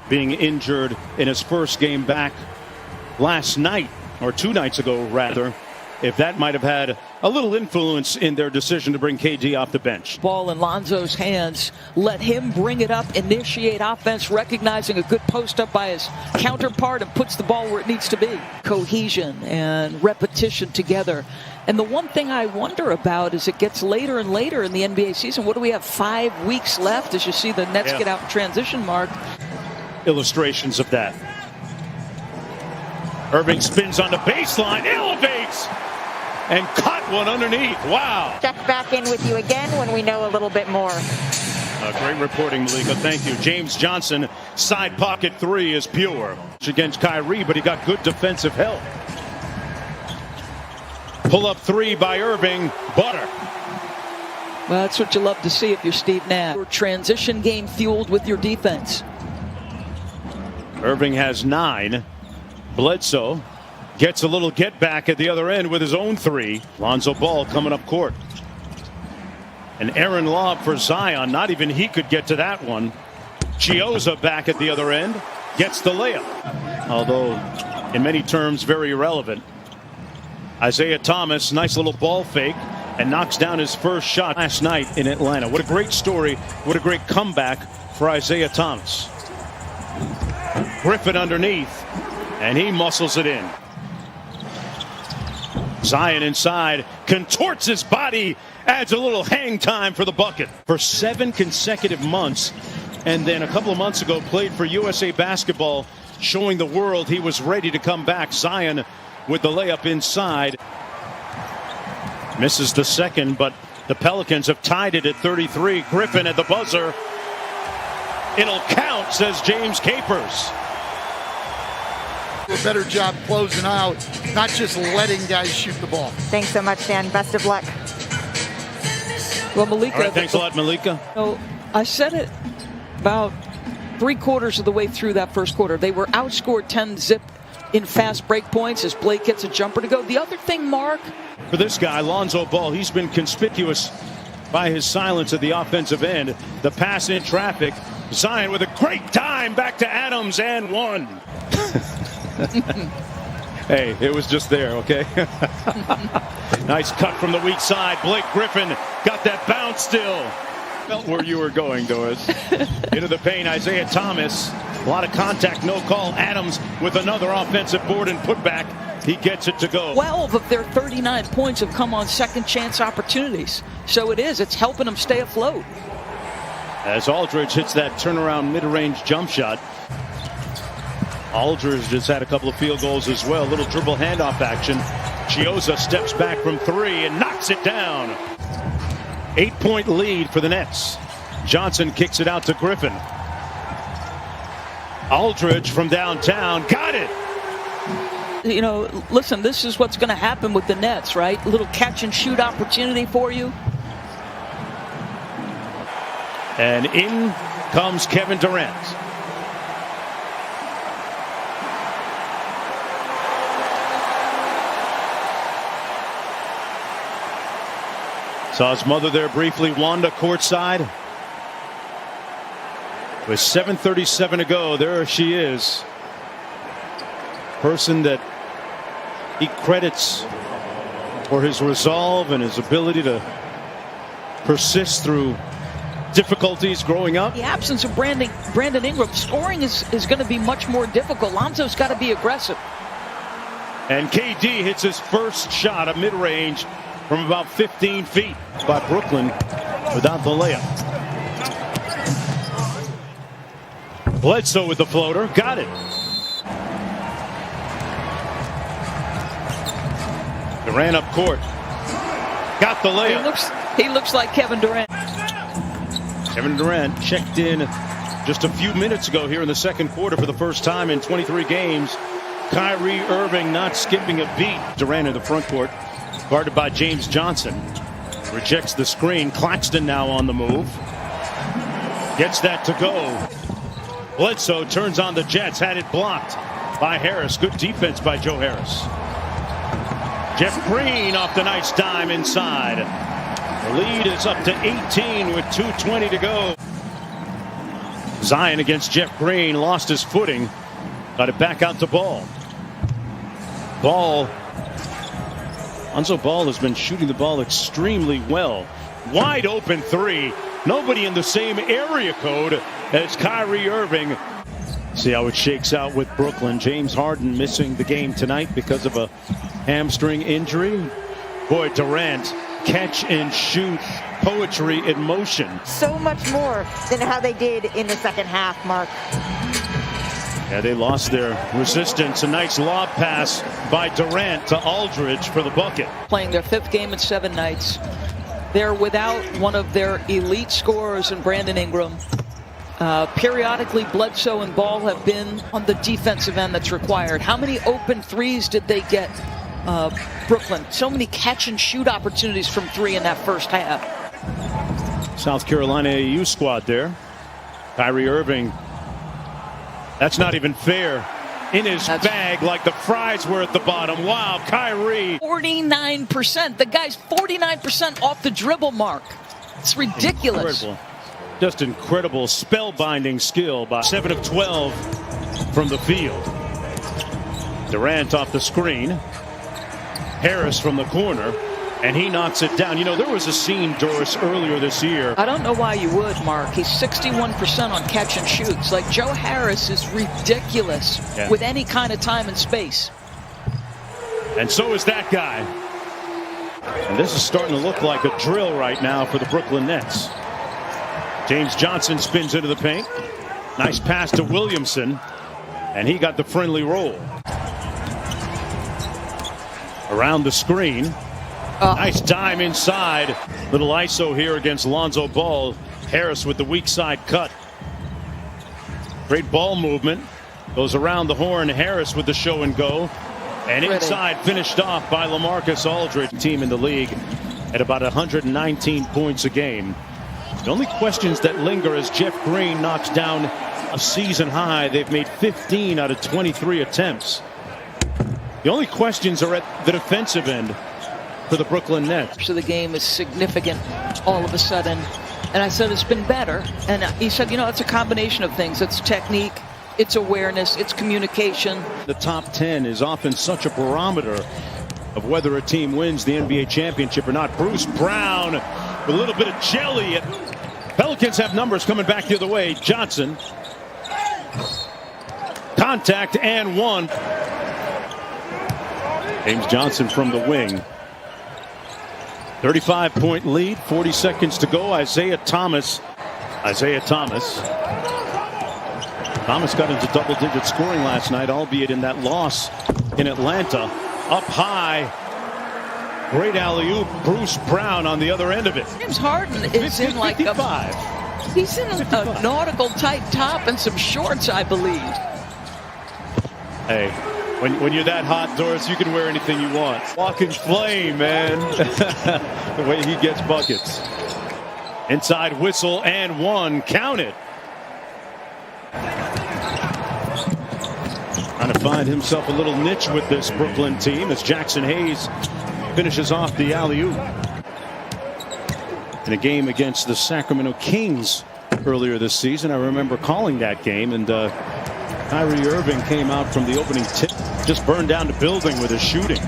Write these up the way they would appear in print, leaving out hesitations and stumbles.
Being injured in his first game back last night, or 2 nights ago rather, if that might have had a little influence in their decision to bring KD off the bench. Ball in Lonzo's hands. Let him bring it up, initiate offense, recognizing a good post up by his counterpart, and puts the ball where it needs to be. Cohesion and repetition together. And the one thing I wonder about is it gets later and later in the NBA season. What do we have, 5 weeks left as you see the Nets get out in transition mark? Illustrations of that. Irving spins on the baseline, elevates, and caught one underneath. Wow. Check back in with you again when we know a little bit more. Great reporting, Malika. Thank you. James Johnson, side pocket 3 is pure. Against Kyrie, but he got good defensive help. Pull up 3 by Irving. Butter. Well, that's what you love to see if you're Steve Nash. Your transition game fueled with your defense. Irving has 9. Bledsoe gets a little get back at the other end with his own 3. Lonzo Ball coming up court. An errant lob for Zion. Not even he could get to that one. Chioza back at the other end. Gets the layup. Although in many terms very irrelevant. Isaiah Thomas, nice little ball fake, and knocks down his first shot last night in Atlanta. What a great story. What a great comeback for Isaiah Thomas. Griffin underneath, and he muscles it in. Zion inside, contorts his body, adds a little hang time for the bucket. For 7 consecutive months, and then a couple of months ago played for USA Basketball, showing the world he was ready to come back. Zion with the layup inside. Misses the second, but the Pelicans have tied it at 33. Griffin at the buzzer. It'll count, says James Capers. A better job closing out, not just letting guys shoot the ball. Thanks so much, Dan. Best of luck. Well, Malika. All right, thanks a lot, Malika. I said it about 3/4 of the way through that first quarter. They were outscored 10-zip in fast break points as Blake gets a jumper to go. The other thing, Mark. For this guy, Lonzo Ball, he's been conspicuous by his silence at the offensive end. The pass in traffic. Zion with a great time back to Adams and 1. Hey, it was just there, okay? Nice cut from the weak side. Blake Griffin got that bounce still. Felt where you were going, Doris. Into the paint, Isaiah Thomas. A lot of contact, no call. Adams with another offensive board and putback. He gets it to go. 12 of their 39 points have come on second chance opportunities. So it's helping them stay afloat. As Aldridge hits that turnaround mid-range jump shot. Aldridge just had a couple of field goals as well. A little dribble handoff action. Chioza steps back from 3 and knocks it down. 8-point lead for the Nets. Johnson kicks it out to Griffin. Aldridge from downtown. Got it. You know, listen, this is what's going to happen with the Nets, right? A little catch and shoot opportunity for you. And in comes Kevin Durant. Saw his mother there briefly, Wanda courtside. With 7:37 to go, there she is. Person that he credits for his resolve and his ability to persist through difficulties growing up. The absence of Brandon Ingram, scoring is going to be much more difficult. Lonzo's got to be aggressive. And KD hits his first shot at mid-range from about 15 feet by Brooklyn without the layup. Bledsoe with the floater. Got it. Durant up court. Got the layup. He looks like Kevin Durant. Kevin Durant checked in just a few minutes ago here in the second quarter for the first time in 23 games. Kyrie Irving not skipping a beat. Durant in the front court, guarded by James Johnson. Rejects the screen. Claxton now on the move. Gets that to go. Bledsoe turns on the Jets. Had it blocked by Harris. Good defense by Joe Harris. Jeff Green off the nice dime inside. The lead is up to 18 with 2:20 to go. Zion against Jeff Green, lost his footing. Got it back out to Ball. Lonzo Ball has been shooting the ball extremely well. Wide open three. Nobody in the same area code as Kyrie Irving. See how it shakes out with Brooklyn. James Harden missing the game tonight because of a hamstring injury. Boy, Durant, catch and shoot, poetry in motion. So much more than how they did in the second half, Mark. Yeah, they lost their resistance. A nice lob pass by Durant to Aldridge for the bucket. Playing their 5th game in 7 nights. They're without one of their elite scorers in Brandon Ingram. Periodically, Bledsoe and Ball have been on the defensive end that's required. How many open threes did they get, Brooklyn? So many catch and shoot opportunities from 3 in that first half. South Carolina AU squad there. Kyrie Irving. That's not even fair. In his bag like the fries were at the bottom. Wow, Kyrie. 49%. The guy's 49% off the dribble mark. It's ridiculous. Incredible. Just incredible spellbinding skill by 7 of 12 from the field. Durant off the screen. Harris from the corner. And he knocks it down. You know, there was a scene, Doris, earlier this year. I don't know why you would, Mark. He's 61% on catch and shoots. Like, Joe Harris is ridiculous with any kind of time and space. And so is that guy. And this is starting to look like a drill right now for the Brooklyn Nets. James Johnson spins into the paint. Nice pass to Williamson. And he got the friendly roll. Around the screen. Nice dime inside. Little ISO here against Lonzo Ball. Harris with the weak side cut. Great ball movement. Goes around the horn. Harris with the show and go. And inside, finished off by LaMarcus Aldridge. Team in the league at about 119 points a game. The only questions that linger as Jeff Green knocks down a season high. They've made 15 out of 23 attempts. The only questions are at the defensive end for the Brooklyn Nets. So the game is significant all of a sudden. And I said it's been better. And he said, you know, it's a combination of things. It's technique, it's awareness, it's communication. The top 10 is often such a barometer of whether a team wins the NBA championship or not. Bruce Brown with a little bit of jelly. Pelicans have numbers coming back the other way. Johnson. Contact and one. James Johnson from the wing. 35-point lead, 40 seconds to go. Isaiah Thomas got into double-digit scoring last night, albeit in that loss in Atlanta. Up high. Great alley-oop. Bruce Brown on the other end of it. James Harden is in like 55. He's in a nautical tight top and some shorts, I believe. Hey. When you're that hot, Doris, you can wear anything you want. Walking flame, man. The way he gets buckets. Inside whistle and one. Count it. Trying to find himself a little niche with this Brooklyn team as Jackson Hayes finishes off the alley-oop. In a game against the Sacramento Kings earlier this season, I remember calling that game, and Kyrie Irving came out from the opening tip, just burned down the building with his shooting.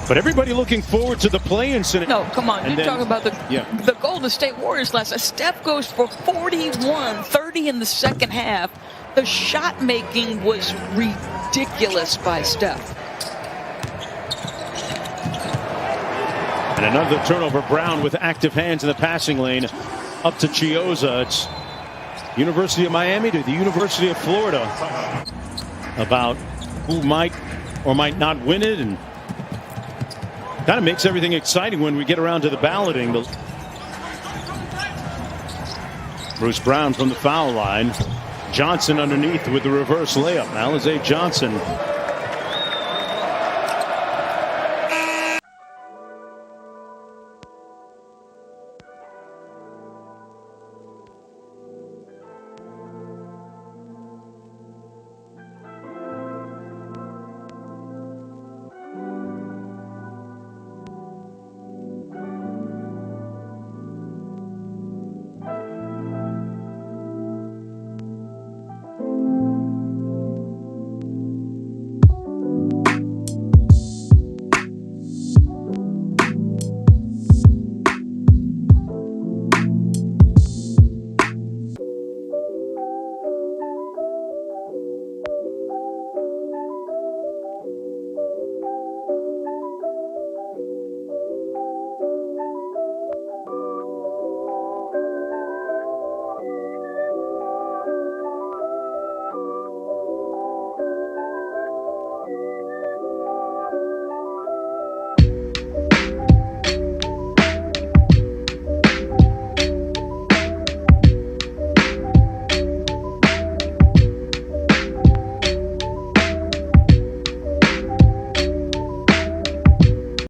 But everybody looking forward to the play-in scenario. No, come on. You're talking about the Golden State Warriors last night. Steph goes for 41, 30 in the second half. The shot making was ridiculous by Steph. And another turnover. Brown with active hands in the passing lane up to Chiozza. It's University of Miami to the University of Florida about who might or might not win it, and kind of makes everything exciting when we get around to the balloting. Bruce Brown from the foul line. Johnson underneath with the reverse layup. Alize Johnson